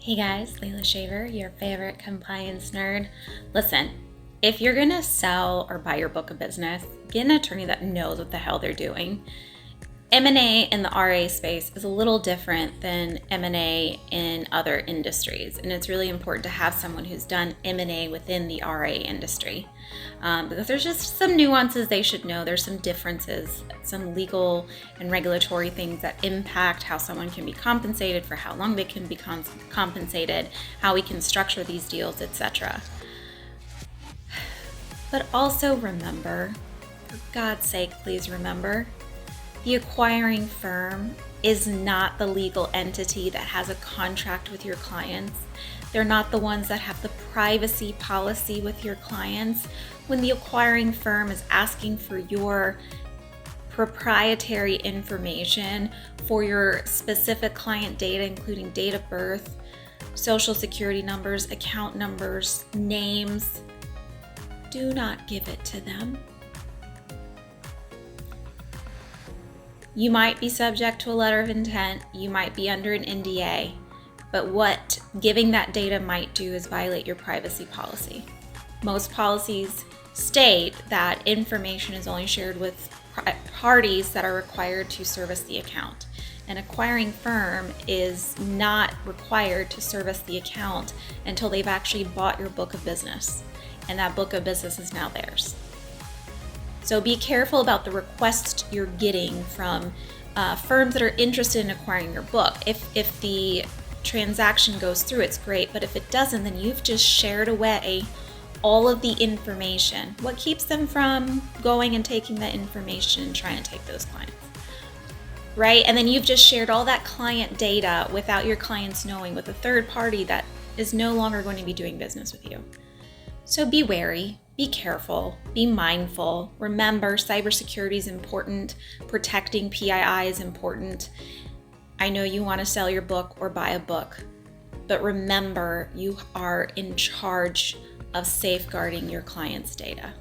Hey guys, Layla Shaver, your favorite compliance nerd. Listen, if you're gonna sell or buy your book of business, get an attorney that knows what the hell they're doing. M&A in the RA space is a little different than M&A in other industries, and it's really important to have someone who's done M&A within the RA industry because there's just some nuances they should know. There's some differences, some legal and regulatory things that impact how someone can be compensated, for how long they can be compensated, how we can structure these deals, etc. But also remember, for God's sake, please remember, the acquiring firm is not the legal entity that has a contract with your clients. They're not the ones that have the privacy policy with your clients. When the acquiring firm is asking for your proprietary information for your specific client data, including date of birth, social security numbers, account numbers, names, do not give it to them. You might be subject to a letter of intent, you might be under an NDA, but what giving that data might do is violate your privacy policy. Most policies state that information is only shared with parties that are required to service the account. An acquiring firm is not required to service the account until they've actually bought your book of business, and that book of business is now theirs. So be careful about the requests you're getting from firms that are interested in acquiring your book. If the transaction goes through, it's great, but if it doesn't, then you've just shared away all of the information. What keeps them from going and taking that information and trying to take those clients, right? And then you've just shared all that client data without your clients knowing, with a third party that is no longer going to be doing business with you. So be wary, be careful, be mindful. Remember, cybersecurity is important. Protecting PII is important. I know you want to sell your book or buy a book, but remember, you are in charge of safeguarding your client's data.